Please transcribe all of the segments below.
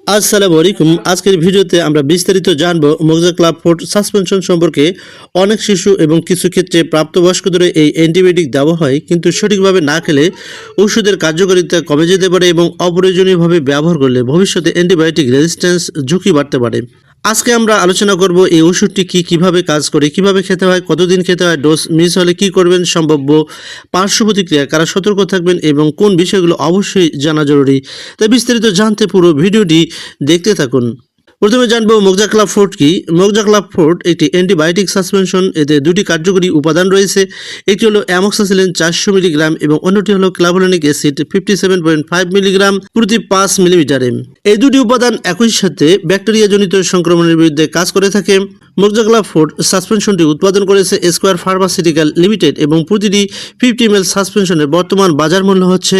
আসসালামু আলাইকুম। আজকের ভিডিওতে আমরা বিস্তারিত জানব মোজাক্লাফোর্ড সাসপেনশন সম্পর্কে। অনেক শিশু এবং কিছু ক্ষেত্রে প্রাপ্তবয়স্কদের এই অ্যান্টিবায়োটিক দেওয়া হয়, কিন্তু সঠিকভাবে না খেলে ওষুধের কার্যকারিতা কমে যেতে পারে এবং অপ্রয়োজনীয়ভাবে ব্যবহার করলে ভবিষ্যতে অ্যান্টিবায়োটিক রেজিস্ট্যান্স ঝুঁকি বাড়তে পারে। আজকে আমরা আলোচনা করব এই ওষুধটি কিভাবে কাজ করে, কিভাবে খেতে হয়, কতদিন খেতে হয়, ডোজ মিস হলে কি করবেন, সম্ভাব্য পার্শ্ব প্রতিক্রিয়া, কারা সতর্ক থাকবেন এবং কোন বিষয়গুলো অবশ্যই জানা জরুরি। তাই বিস্তারিত জানতে পুরো ভিডিওটি দেখতে থাকুন। প্রথমে জানবো মোজাক্লাফোর্ড কি। মোজাক্লাফোর্ড একটি অ্যান্টিবায়োটিক সাসপেনশন। এতে দুটি কার্যকরী উপাদান রয়েছে। একটি হলো অ্যামক্সাসিলিন 400 মিলিগ্রাম এবং অন্যটি হলো ক্লাভোলিনিক অ্যাসিড 57.5 মিলিগ্রাম প্রতি 5 মিলিমিটারে। এই দুটি উপাদান একই সাথে ব্যাকটেরিয়াজনিত সংক্রমণের বিরুদ্ধে কাজ করে থাকে। মোজাক্লাফোর্ড সাসপেনশনটি উৎপাদন করেছে স্কোয়ার ফার্মাসিউটিক্যাল লিমিটেড এবং প্রতিটি 50 ml সাসপেনশনের বর্তমান বাজার মূল্য হচ্ছে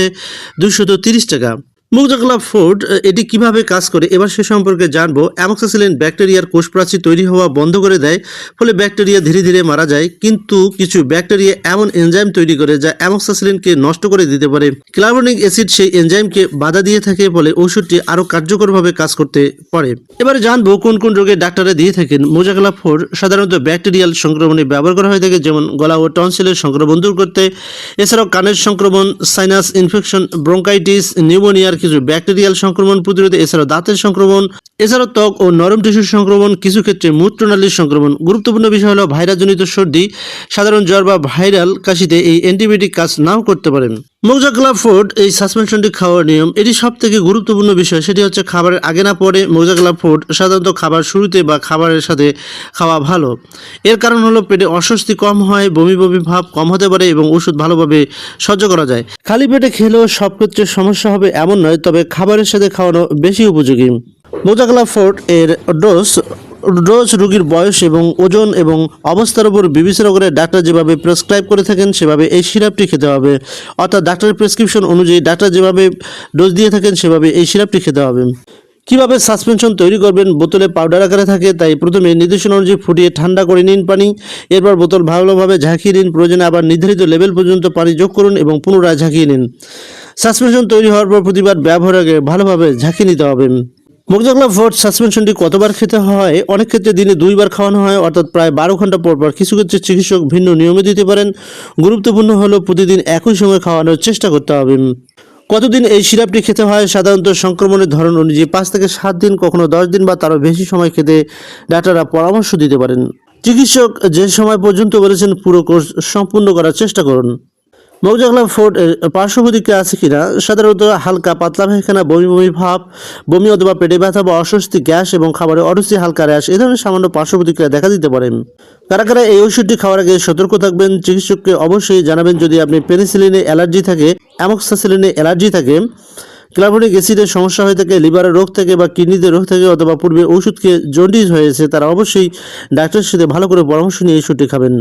230 টাকা। মোজাক্লাফোর্ড এটি কিভাবে কাজ করে এবার সে সম্পর্কে জানবো। অ্যামক্সাসিলিন ব্যাকটেরিয়ার কোষপ্রাচীর তৈরি হওয়া বন্ধ করে দেয়, ফলে ব্যাকটেরিয়া ধীরে ধীরে মারা যায়। কিন্তু কিছু ব্যাকটেরিয়া এমন এনজাইম তৈরি করে যা অ্যামক্সাসিলিনকে নষ্ট করে দিতে পারে। ক্লাভোলিনিক অ্যাসিড সেই এনজাইমকে বাধা দিয়ে থাকে, ফলে ওষুধটি আরও কার্যকরভাবে কাজ করতে পারে। এবারে জানবো কোন কোন রোগে ডাক্তাররা দিয়ে থাকেন। মোজাক্লাফোর্ড সাধারণত ব্যাকটেরিয়াল সংক্রমণে ব্যবহার করা হয়ে থাকে, যেমন গলা ও টনসিলের সংক্রমণ দূর করতে। এছাড়াও কানের সংক্রমণ, সাইনাস ইনফেকশন, ব্রঙ্কাইটিস, নিউমোনিয়ার কিছু ব্যাকটেরিয়াল সংক্রমণ প্রতিরোধে। এছাড়াও দাঁতের সংক্রমণ, এছাড়াও ত্বক ও নরম টিস্যুর সংক্রমণ, কিছু ক্ষেত্রে মূত্রনালীর সংক্রমণ। গুরুত্বপূর্ণ বিষয় হলো ভাইরাসজনিত সর্দি, সাধারণ জ্বর বা ভাইরাল কাশিতে এই অ্যান্টিবায়োটিক কাজ নাও করতে পারেন। মোজাক্লাফোর্ড এই সাসপেনশনটি খাওয়ার নিয়ম, এটি সব থেকে গুরুত্বপূর্ণ বিষয়। সেটি হচ্ছে খাবারের আগে না পরে। মোজাক্লাফোর্ড সাধারণত খাবার শুরুতে বা খাবারের সাথে খাওয়া ভালো। এর কারণ হলো পেটে অস্বস্তি কম হয়, বমি বমি ভাব কম হতে পারে এবং ওষুধ ভালোভাবে সহ্য করা যায়। খালি পেটে খেলেও সব ক্ষেত্রে সমস্যা হবে এমন নয়, তবে খাবারের সাথে খাওয়ানো বেশি উপযোগী। মোজাক্লাফোর্ড এর ডোজ রোগীর বয়স এবং ওজন এবং অবস্থার উপর বিবেচনা করে ডাক্তার যেভাবে প্রেসক্রাইব করে থাকেন সেভাবে এই সিরাপটি খেতে হবে। অর্থাৎ ডাক্তারের প্রেসক্রিপশন অনুযায়ী ডাক্তার যেভাবে ডোজ দিয়ে থাকেন সেভাবে এই সিরাপটি খেতে হবে। কিভাবে সাসপেনশন তৈরি করবেন। বোতলে পাউডার আকারে থাকে, তাই প্রথমে নির্দেশনা অনুযায়ী ফুটিয়ে ঠান্ডা করে নিন পানি। এরপর বোতল ভালোভাবে ঝাঁকিয়ে নিন। প্রয়োজনে আবার নির্ধারিত লেভেল পর্যন্ত পানি যোগ করুন এবং পুনরায় ঝাঁকিয়ে নিন। সাসপেনশন তৈরি হওয়ার পর প্রতিবার ব্যবহারের আগে ভালোভাবে ঝাঁকিয়ে নিতে হবে। মোজাক্লাফোর্ড সাসপেনশনটি কতবার খেতে হয়। অনেক ক্ষেত্রে দিনে 2 বার খাওয়ানো হয়, অর্থাৎ প্রায় 12 ঘন্টা পর পর। কিছু ক্ষেত্রে চিকিৎসক ভিন্ন নিয়মে দিতে পারেন। গুরুত্বপূর্ণ হলো প্রতিদিন একই সময় খাওয়ানোর চেষ্টা করতে হবে। কতদিন এই সিরাপটি খেতে হয়। সাধারণত সংক্রমণের ধরন অনুযায়ী 5 থেকে 7 দিন, কখনো 10 দিন বা তারও বেশি সময় খেতে ডাক্তাররা পরামর্শ দিতে পারেন। চিকিৎসক যে সময় পর্যন্ত বলেছেন পুরো কোর্স সম্পূর্ণ করার চেষ্টা করুন। মোজাক্লাফোর্ড এর পার্শ্ব প্রতিক্রিয়া আছে কিনা। সাধারণত হালকা পাতলা পায়খানা, বমি বমি ভাব, বমি অথবা পেটে ব্যথা বা অস্বস্তি, গ্যাস এবং খাবারে অরুচি, হালকা র্যাশ, এ ধরনের সামান্য পার্শ্ব প্রতিক্রিয়া দেখা দিতে পারেন। কারা কারা এই ওষুধটি খাওয়ার আগে সতর্ক থাকবেন, চিকিৎসককে অবশ্যই জানাবেন। যদি আপনি পেনিসিলিনে অ্যালার্জি থাকে, অ্যামক্সাসিলিনে অ্যালার্জি থাকে, ক্লাভোলিক অ্যাসিডের সমস্যা হয়ে থাকে, লিভারের রোগ থাকে বা কিডনিতে রোগ থাকে, অথবা পূর্বে ওষুধকে জন্ডিস হয়েছে, তারা অবশ্যই ডাক্তারের সাথে ভালো করে পরামর্শ নিয়ে এই ওষুধটি খাবেন।